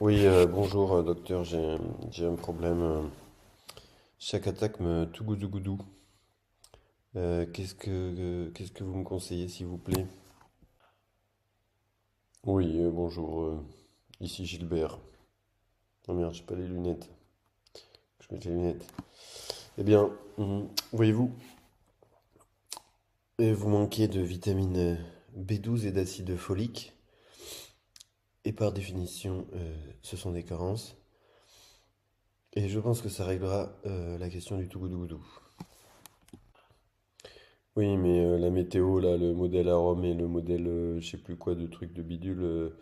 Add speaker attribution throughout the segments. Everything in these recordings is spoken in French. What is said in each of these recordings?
Speaker 1: Oui, bonjour docteur, j'ai un problème. Chaque attaque me tout goudou goudou. Qu'est-ce que vous me conseillez s'il vous plaît? Oui, bonjour, ici Gilbert. Oh merde, j'ai pas les lunettes. Je mets les lunettes. Eh bien, voyez-vous, vous manquez de vitamine B12 et d'acide folique. Et par définition, ce sont des carences. Et je pense que ça réglera la question du tout goudou goudou. Oui, mais la météo, là, le modèle arôme et le modèle, je sais plus quoi, de truc de bidule,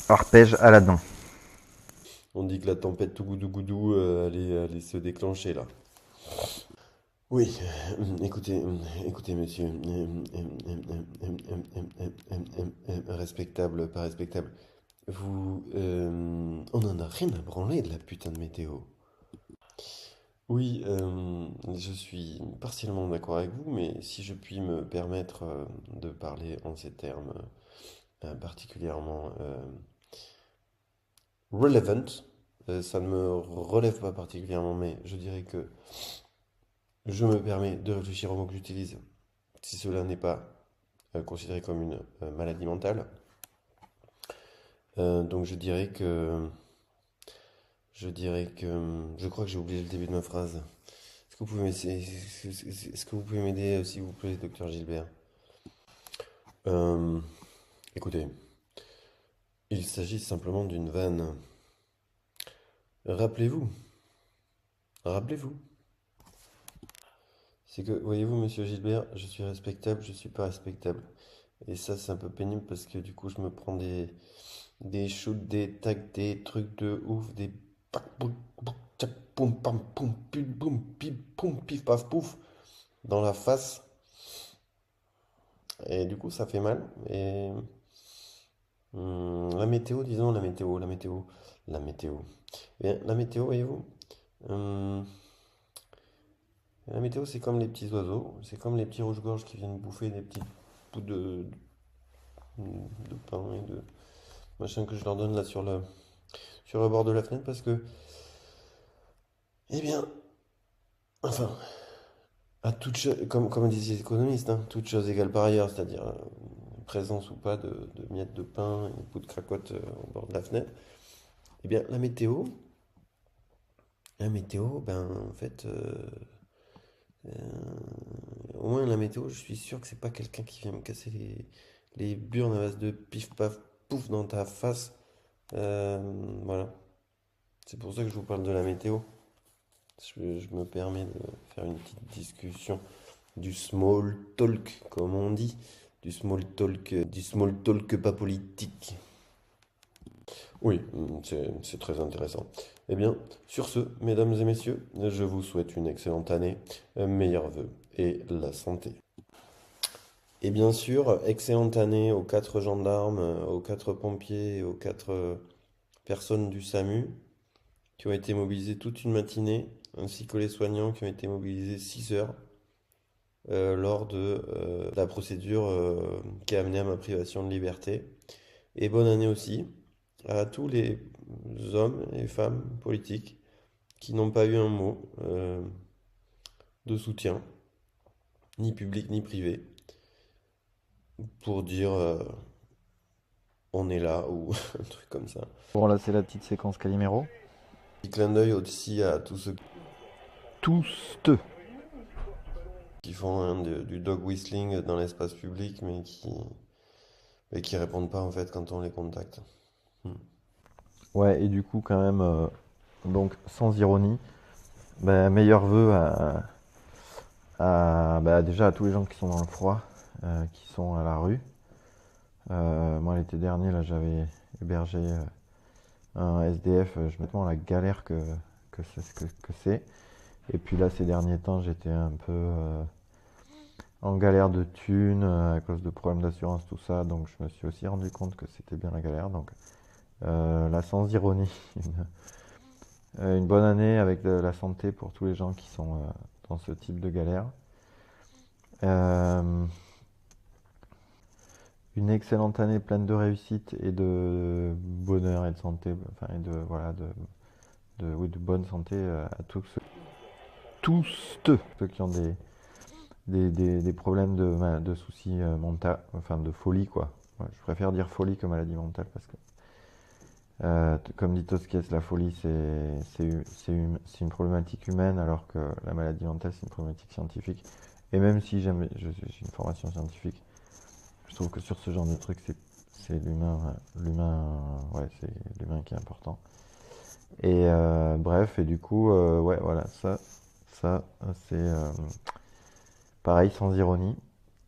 Speaker 2: Arpège Aladdin.
Speaker 1: on dit que la tempête tout goudou goudou allait se déclencher là. Oui, écoutez, écoutez, monsieur, respectable, pas respectable. On en a rien à branler de la putain de météo. Oui, je suis partiellement d'accord avec vous, mais si je puis me permettre de parler en ces termes particulièrement relevant. Ça ne me relève pas particulièrement, mais je dirais que je me permets de réfléchir au mot que j'utilise si cela n'est pas considéré comme une maladie mentale. Donc je crois que j'ai oublié le début de ma phrase. Est-ce que vous pouvez m'aider, s'il vous plaît, docteur Gilbert? Euh, Écoutez, il s'agit simplement d'une vanne. Rappelez-vous, rappelez-vous. C'est que, voyez-vous, monsieur Gilbert, je suis respectable, je suis pas respectable. Et ça, c'est un peu pénible parce que du coup, je me prends des shoots, des tacs, des trucs de ouf, des pac, boum, boum, tchac, poum, pam, poum, pim, boum, pim, poum, pif, paf, pouf, dans la face. Et du coup, ça fait mal. Et la météo, disons, la météo. Eh bien, la météo, voyez-vous, hum, la météo, c'est comme les petits oiseaux, c'est comme les petits rouges-gorges qui viennent bouffer des petits bouts de pain et de machin que je leur donne là sur le bord de la fenêtre parce que, eh bien, enfin, comme disent les économistes, hein, toute chose égale par ailleurs, c'est-à-dire présence ou pas de miettes de pain et de bouts de cracotte au bord de la fenêtre, eh bien, la météo, ben, en fait, au moins la météo, je suis sûr que c'est pas quelqu'un qui vient me casser les burnes à base de pif paf pouf dans ta face. Euh, voilà, c'est pour ça que je vous parle de la météo. Je me permets de faire une petite discussion. Du small talk, comme on dit. Du small talk pas politique. Oui, c'est très intéressant. Eh bien, sur ce, mesdames et messieurs, je vous souhaite une excellente année, meilleurs vœux et la santé. Et bien sûr, excellente année aux quatre gendarmes, aux quatre pompiers, et aux quatre personnes du SAMU qui ont été mobilisés toute une matinée, ainsi que les soignants qui ont été mobilisés 6 heures lors de la procédure qui a amené à ma privation de liberté. Et bonne année aussi à tous les hommes et femmes politiques qui n'ont pas eu un mot de soutien, ni public ni privé, pour dire on est là ou un truc comme ça.
Speaker 2: Bon, là, c'est la petite séquence Calimero.
Speaker 1: Petit clin d'œil aussi à tous ceux
Speaker 2: Tous te.
Speaker 1: qui font hein, du dog whistling dans l'espace public, mais qui répondent pas en fait quand on les contacte. Hmm.
Speaker 2: Ouais, et du coup, quand même, donc, sans ironie, bah, meilleurs vœux bah, déjà à tous les gens qui sont dans le froid, qui sont à la rue. Moi, l'été dernier, là, j'avais hébergé un SDF. Je me demande la galère que c'est. Et puis là, ces derniers temps, j'étais un peu en galère de thunes à cause de problèmes d'assurance, tout ça. Donc, je me suis aussi rendu compte que c'était bien la galère. Donc, là, sans ironie, une bonne année avec de la santé pour tous les gens qui sont dans ce type de galère. Euh, une excellente année pleine de réussite et de bonheur et de santé, enfin, et de, voilà, oui, de bonne santé à tous ceux qui ont des problèmes de soucis mentaux, enfin de folie, quoi. Ouais, je préfère dire folie que maladie mentale parce que, comme dit Tosques, la folie c'est une problématique humaine alors que la maladie mentale c'est une problématique scientifique. Et même si j'ai une formation scientifique, je trouve que sur ce genre de truc, c'est ouais, c'est l'humain qui est important. Et bref, et du coup, ouais, voilà, ça, c'est pareil, sans ironie.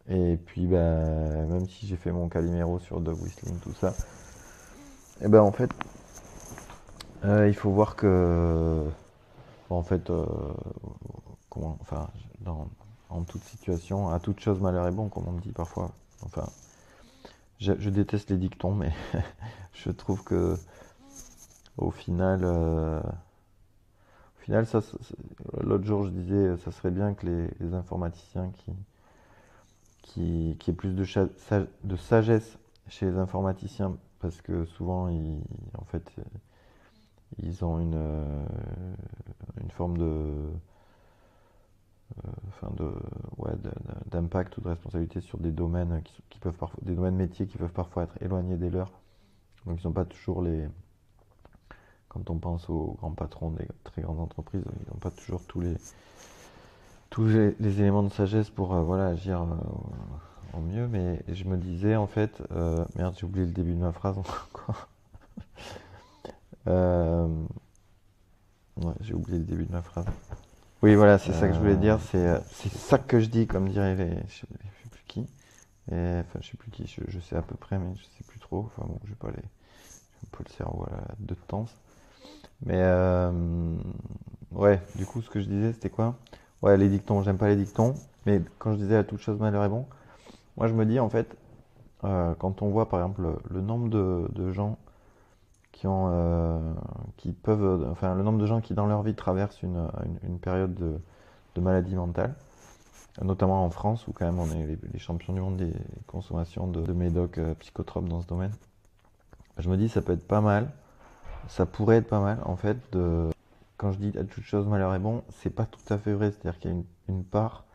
Speaker 2: Et puis, bah, même si j'ai fait mon Calimero sur dog whistling, tout ça, et ben en fait, il faut voir que, en fait, enfin, en toute situation, à toute chose malheur est bon, comme on me dit parfois. Enfin, je déteste les dictons, mais je trouve que au final, l'autre jour, je disais, ça serait bien que les informaticiens qui aient plus de sagesse chez les informaticiens, parce que souvent, en fait, ils ont une forme enfin ouais, d'impact ou de responsabilité sur des domaines qui peuvent parfois, des domaines métiers qui peuvent parfois être éloignés des leurs. Donc, ils sont pas toujours quand on pense aux grands patrons des très grandes entreprises, ils n'ont pas toujours tous les éléments de sagesse pour voilà, agir au mieux. Mais je me disais en fait, merde, j'ai oublié le début de ma phrase encore. Euh, ouais, j'ai oublié le début de ma phrase. Oui, voilà, c'est ça que je voulais dire. C'est ça que je dis, comme diraient je sais plus qui. Enfin, je sais plus qui. Je sais à peu près, mais je sais plus trop. Enfin bon, je vais pas les. J'ai un peu le cerveau à la deux temps. Mais ouais, du coup, ce que je disais, c'était quoi? Ouais, les dictons, j'aime pas les dictons. Mais quand je disais à toute chose malheur est bon, moi je me dis en fait, quand on voit par exemple le nombre de gens qui peuvent, enfin le nombre de gens qui dans leur vie traversent une période de maladie mentale, notamment en France où quand même on est les champions du monde des consommations de médocs psychotropes dans ce domaine. Je me dis ça peut être pas mal, ça pourrait être pas mal en fait quand je dis à toute chose malheur est bon, c'est pas tout à fait vrai, c'est-à-dire qu'il y a une part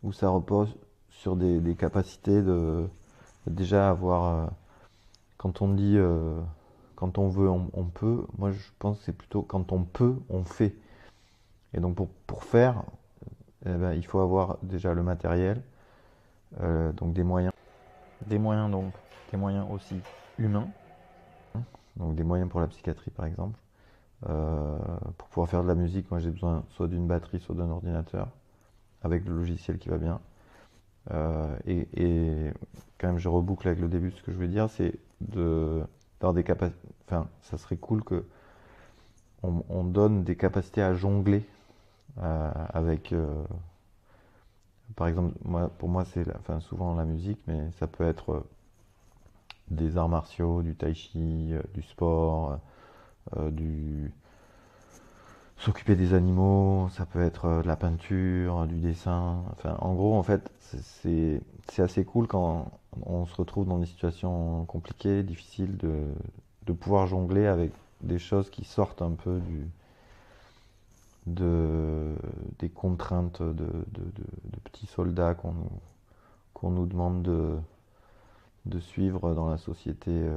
Speaker 2: où ça repose sur des capacités de déjà avoir quand on dit quand on veut on peut, moi je pense que c'est plutôt quand on peut on fait. Et donc pour faire, eh ben, il faut avoir déjà le matériel, donc donc des moyens aussi humains, donc des moyens pour la psychiatrie par exemple. Pour pouvoir faire de la musique, moi j'ai besoin soit d'une batterie, soit d'un ordinateur, avec le logiciel qui va bien. Et quand même, je reboucle avec le début, ce que je veux dire, c'est d'avoir des capacités. Enfin, ça serait cool que on donne des capacités à jongler avec. Par exemple, pour moi, c'est enfin, souvent la musique, mais ça peut être des arts martiaux, du tai chi, du sport, du s'occuper des animaux, ça peut être de la peinture, du dessin. Enfin, en gros, en fait, c'est assez cool quand on se retrouve dans des situations compliquées, difficiles, de pouvoir jongler avec des choses qui sortent un peu des contraintes de petits soldats qu'on nous demande de suivre dans la société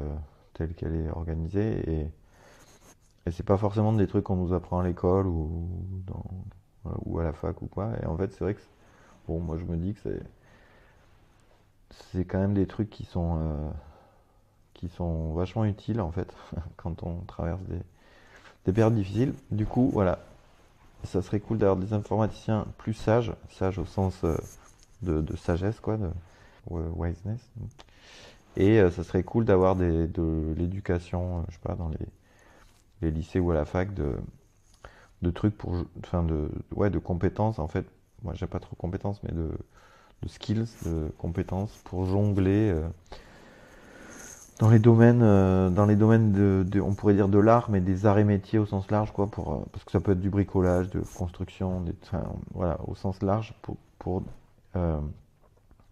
Speaker 2: telle qu'elle est organisée. Et c'est pas forcément des trucs qu'on nous apprend à l'école ou à la fac ou quoi. Et en fait, c'est vrai que, bon, moi je me dis que c'est quand même des trucs qui sont vachement utiles en fait quand on traverse des périodes difficiles. Du coup, voilà, ça serait cool d'avoir des informaticiens plus sages au sens de sagesse, quoi, de wiseness. Et ça serait cool d'avoir de l'éducation, je sais pas, dans les lycées ou à la fac, de trucs enfin ouais, de compétences en fait. Moi, j'ai pas trop compétences, mais de skills, de compétences pour jongler dans les domaines on pourrait dire de l'art, mais des arts et métiers au sens large, quoi, parce que ça peut être du bricolage, de construction, enfin, voilà, au sens large, pour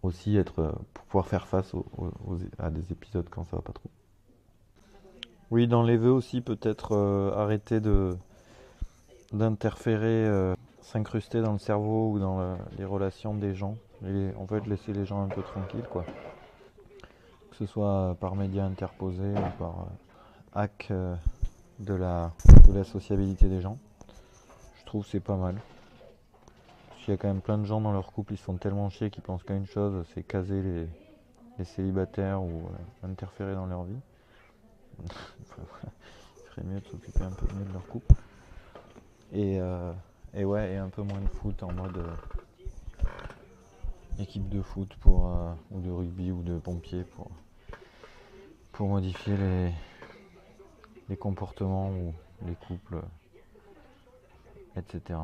Speaker 2: aussi être pour pouvoir faire face à des épisodes quand ça va pas trop. Oui, dans les vœux aussi, peut-être arrêter d'interférer, s'incruster dans le cerveau ou dans les relations des gens. Et en fait, laisser les gens un peu tranquilles, quoi. Que ce soit par médias interposés ou par hack de la sociabilité des gens. Je trouve que c'est pas mal. Parce qu'il y a quand même plein de gens dans leur couple, ils sont tellement chiés qu'ils pensent qu'à une chose, c'est caser les célibataires ou interférer dans leur vie. Il ferait mieux de s'occuper un peu mieux de leur couple. Et ouais, et un peu moins de foot en mode équipe de foot ou de rugby ou de pompiers pour modifier les comportements ou les couples, etc.